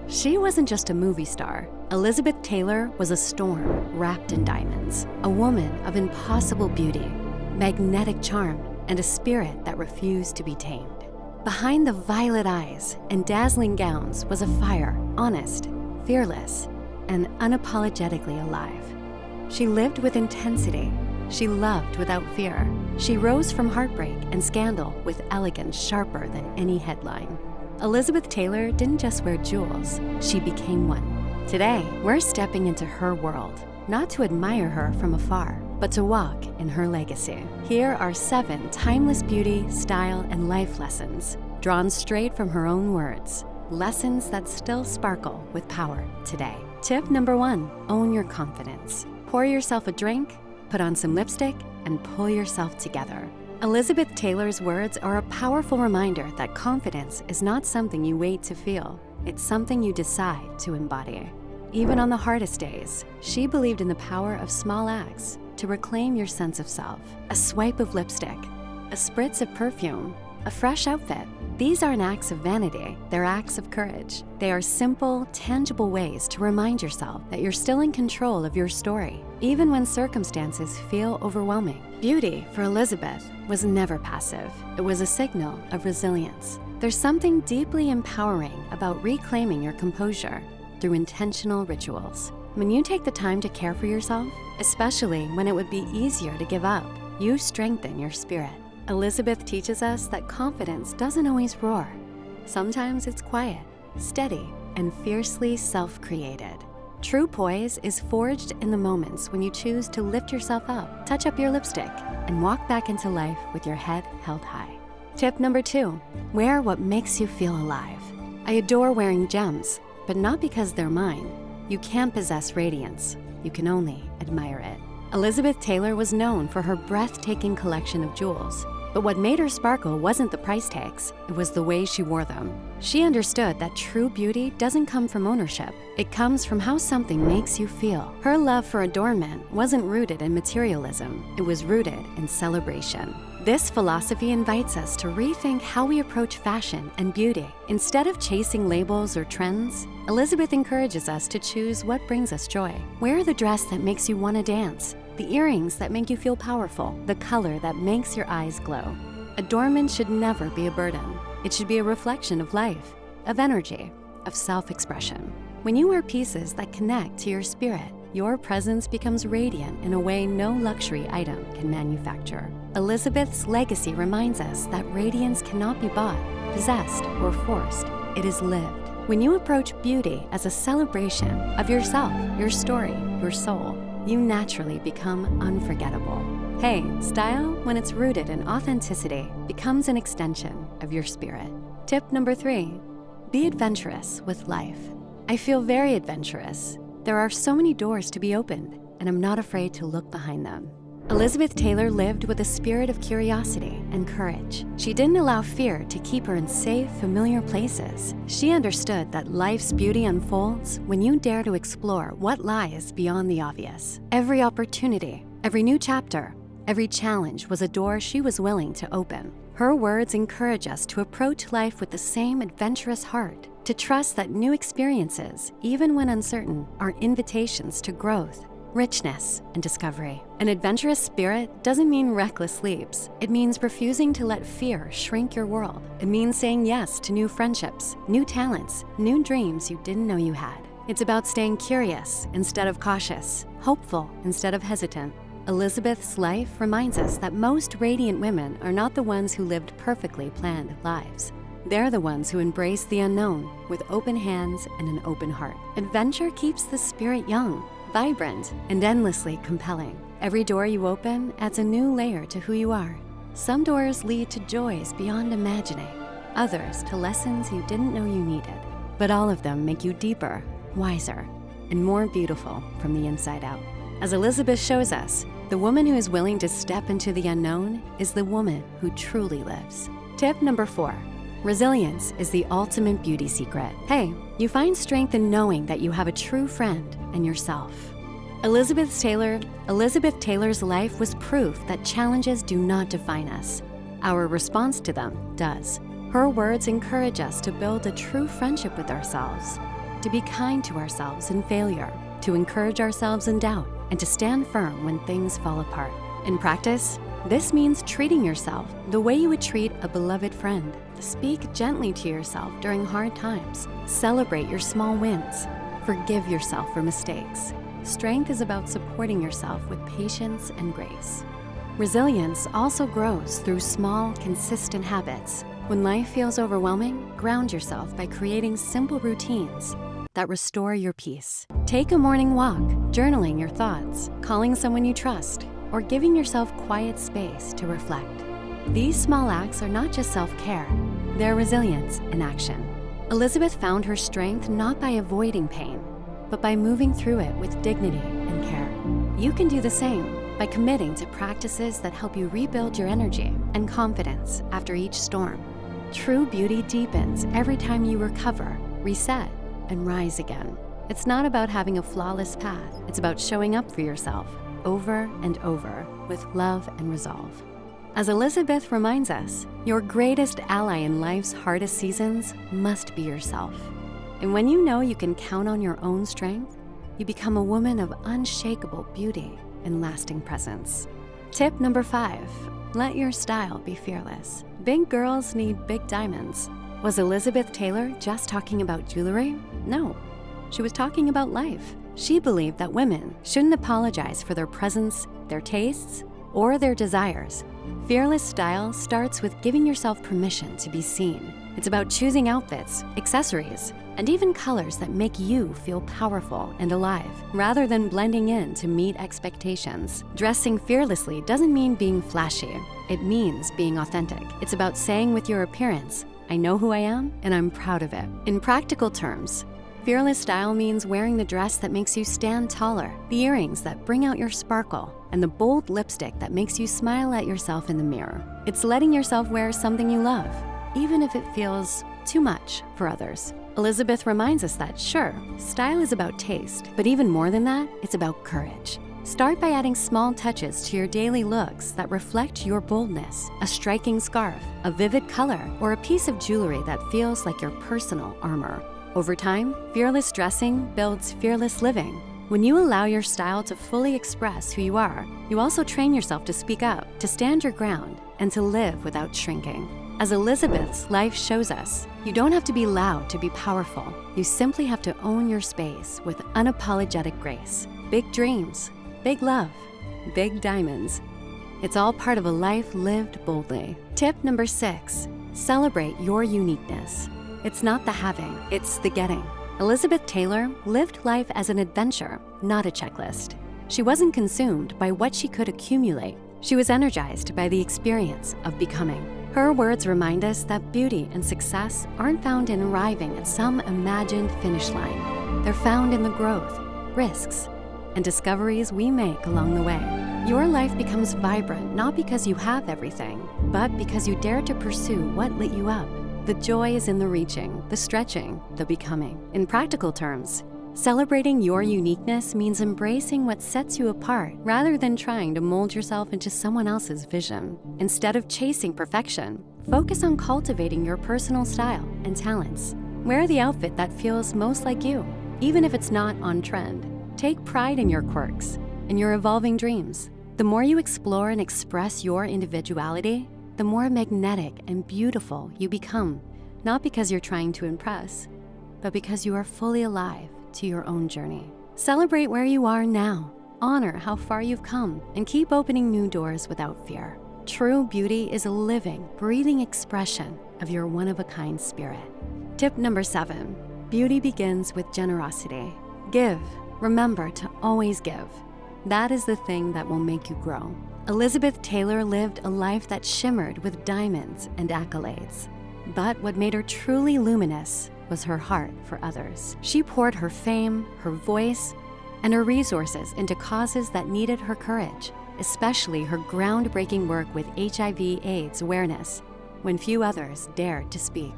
She wasn't just a movie star. Elizabeth Taylor was a storm wrapped in diamonds, a woman of impossible beauty, magnetic charm, and a spirit that refused to be tamed. Behind the violet eyes and dazzling gowns was a fire, honest, fearless, and unapologetically alive. She lived with intensity. She loved without fear. She rose from heartbreak and scandal with elegance sharper than any headline. Elizabeth Taylor didn't just wear jewels, she became one. Today, we're stepping into her world, not to admire her from afar, but to walk in her legacy. Here are 7 timeless beauty, style, and life lessons, drawn straight from her own words. Lessons that still sparkle with power today. Tip number 1, own your confidence. Pour yourself a drink, put on some lipstick, and pull yourself together. Elizabeth Taylor's words are a powerful reminder that confidence is not something you wait to feel. It's something you decide to embody. Even on the hardest days, she believed in the power of small acts to reclaim your sense of self. A swipe of lipstick, a spritz of perfume, a fresh outfit. These aren't acts of vanity, they're acts of courage. They are simple, tangible ways to remind yourself that you're still in control of your story, even when circumstances feel overwhelming. Beauty, for Elizabeth, was never passive. It was a signal of resilience. There's something deeply empowering about reclaiming your composure through intentional rituals. When you take the time to care for yourself, especially when it would be easier to give up, you strengthen your spirit. Elizabeth teaches us that confidence doesn't always roar. Sometimes it's quiet, steady, and fiercely self-created. True poise is forged in the moments when you choose to lift yourself up, touch up your lipstick, and walk back into life with your head held high. Tip number 2, wear what makes you feel alive. I adore wearing gems, but not because they're mine. You can't possess radiance. You can only admire it. Elizabeth Taylor was known for her breathtaking collection of jewels. But what made her sparkle wasn't the price tags, it was the way she wore them. She understood that true beauty doesn't come from ownership. It comes from how something makes you feel. Her love for adornment wasn't rooted in materialism. It was rooted in celebration. This philosophy invites us to rethink how we approach fashion and beauty. Instead of chasing labels or trends, Elizabeth encourages us to choose what brings us joy. Wear the dress that makes you want to dance, the earrings that make you feel powerful, the color that makes your eyes glow. Adornment should never be a burden. It should be a reflection of life, of energy, of self-expression. When you wear pieces that connect to your spirit, your presence becomes radiant in a way no luxury item can manufacture. Elizabeth's legacy reminds us that radiance cannot be bought, possessed, or forced. It is lived. When you approach beauty as a celebration of yourself, your story, your soul, you naturally become unforgettable. Hey, style, when it's rooted in authenticity, becomes an extension of your spirit. Tip number 3, be adventurous with life. I feel very adventurous. There are so many doors to be opened, and I'm not afraid to look behind them. Elizabeth Taylor lived with a spirit of curiosity and courage. She didn't allow fear to keep her in safe, familiar places. She understood that life's beauty unfolds when you dare to explore what lies beyond the obvious. Every opportunity, every new chapter, every challenge was a door she was willing to open. Her words encourage us to approach life with the same adventurous heart, to trust that new experiences, even when uncertain, are invitations to growth, richness, and discovery. An adventurous spirit doesn't mean reckless leaps. It means refusing to let fear shrink your world. It means saying yes to new friendships, new talents, new dreams you didn't know you had. It's about staying curious instead of cautious, hopeful instead of hesitant. Elizabeth's life reminds us that most radiant women are not the ones who lived perfectly planned lives. They're the ones who embrace the unknown with open hands and an open heart. Adventure keeps the spirit young, vibrant, and endlessly compelling. Every door you open adds a new layer to who you are. Some doors lead to joys beyond imagining, others to lessons you didn't know you needed. But all of them make you deeper, wiser, and more beautiful from the inside out. As Elizabeth shows us, the woman who is willing to step into the unknown is the woman who truly lives. Tip number 4, resilience is the ultimate beauty secret. Hey, you find strength in knowing that you have a true friend in yourself. Elizabeth Taylor's life was proof that challenges do not define us. Our response to them does. Her words encourage us to build a true friendship with ourselves. to be kind to ourselves in failure, to encourage ourselves in doubt, and to stand firm when things fall apart. In practice, this means treating yourself the way you would treat a beloved friend. Speak gently to yourself during hard times. Celebrate your small wins. Forgive yourself for mistakes. Strength is about supporting yourself with patience and grace. Resilience also grows through small, consistent habits. When life feels overwhelming, ground yourself by creating simple routines that restore your peace. Take a morning walk, journaling your thoughts, calling someone you trust, or giving yourself quiet space to reflect. These small acts are not just self-care, they're resilience in action. Elizabeth found her strength not by avoiding pain, but by moving through it with dignity and care. You can do the same by committing to practices that help you rebuild your energy and confidence after each storm. True beauty deepens every time you recover, reset, and rise again. It's not about having a flawless path, it's about showing up for yourself over and over with love and resolve. As Elizabeth reminds us, your greatest ally in life's hardest seasons must be yourself. And when you know you can count on your own strength, you become a woman of unshakable beauty and lasting presence. Tip number 5, let your style be fearless. Big girls need big diamonds. Was Elizabeth Taylor just talking about jewelry? No, she was talking about life. She believed that women shouldn't apologize for their presence, their tastes, or their desires. Fearless style starts with giving yourself permission to be seen. It's about choosing outfits, accessories, and even colors that make you feel powerful and alive, rather than blending in to meet expectations. Dressing fearlessly doesn't mean being flashy. It means being authentic. It's about saying with your appearance, I know who I am and I'm proud of it. In practical terms, fearless style means wearing the dress that makes you stand taller, the earrings that bring out your sparkle, and the bold lipstick that makes you smile at yourself in the mirror. It's letting yourself wear something you love, even if it feels too much for others. Elizabeth reminds us that, sure, style is about taste, but even more than that, it's about courage. Start by adding small touches to your daily looks that reflect your boldness. A striking scarf, a vivid color, or a piece of jewelry that feels like your personal armor. Over time, fearless dressing builds fearless living. When you allow your style to fully express who you are, you also train yourself to speak up, to stand your ground, and to live without shrinking. As Elizabeth's life shows us, you don't have to be loud to be powerful. You simply have to own your space with unapologetic grace. Big dreams, big love, big diamonds. It's all part of a life lived boldly. Tip number 6, celebrate your uniqueness. It's not the having, it's the getting. Elizabeth Taylor lived life as an adventure, not a checklist. She wasn't consumed by what she could accumulate. She was energized by the experience of becoming. Her words remind us that beauty and success aren't found in arriving at some imagined finish line. They're found in the growth, risks, and discoveries we make along the way. Your life becomes vibrant not because you have everything, but because you dare to pursue what lit you up. The joy is in the reaching, the stretching, the becoming. In practical terms, celebrating your uniqueness means embracing what sets you apart rather than trying to mold yourself into someone else's vision. Instead of chasing perfection, focus on cultivating your personal style and talents. Wear the outfit that feels most like you, even if it's not on trend. Take pride in your quirks and your evolving dreams. The more you explore and express your individuality, the more magnetic and beautiful you become, not because you're trying to impress, but because you are fully alive to your own journey. Celebrate where you are now, honor how far you've come, and keep opening new doors without fear. True beauty is a living, breathing expression of your one-of-a-kind spirit. Tip number 7, beauty begins with generosity. Give. Remember to always give. That is the thing that will make you grow. Elizabeth Taylor lived a life that shimmered with diamonds and accolades. But what made her truly luminous was her heart for others. She poured her fame, her voice, and her resources into causes that needed her courage, especially her groundbreaking work with HIV/AIDS awareness, when few others dared to speak.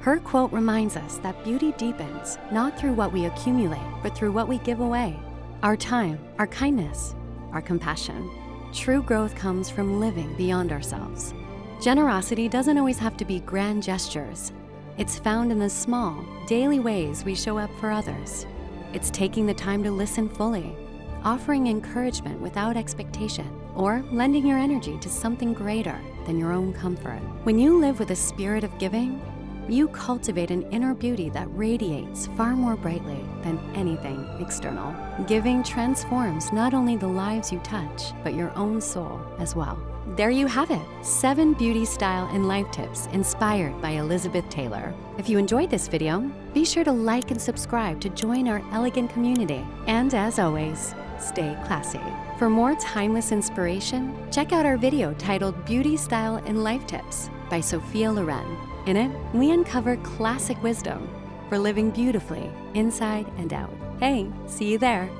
Her quote reminds us that beauty deepens not through what we accumulate, but through what we give away. Our time, our kindness, our compassion. True growth comes from living beyond ourselves. Generosity doesn't always have to be grand gestures. It's found in the small, daily ways we show up for others. It's taking the time to listen fully, offering encouragement without expectation, or lending your energy to something greater than your own comfort. When you live with a spirit of giving, you cultivate an inner beauty that radiates far more brightly than anything external. Giving transforms not only the lives you touch, but your own soul as well. There you have it, 7 beauty style and life tips inspired by Elizabeth Taylor. If you enjoyed this video, be sure to like and subscribe to join our elegant community. And as always, stay classy. For more timeless inspiration, check out our video titled Beauty Style and Life Tips by Sophia Loren. In it, we uncover classic wisdom for living beautifully inside and out. Hey, see you there.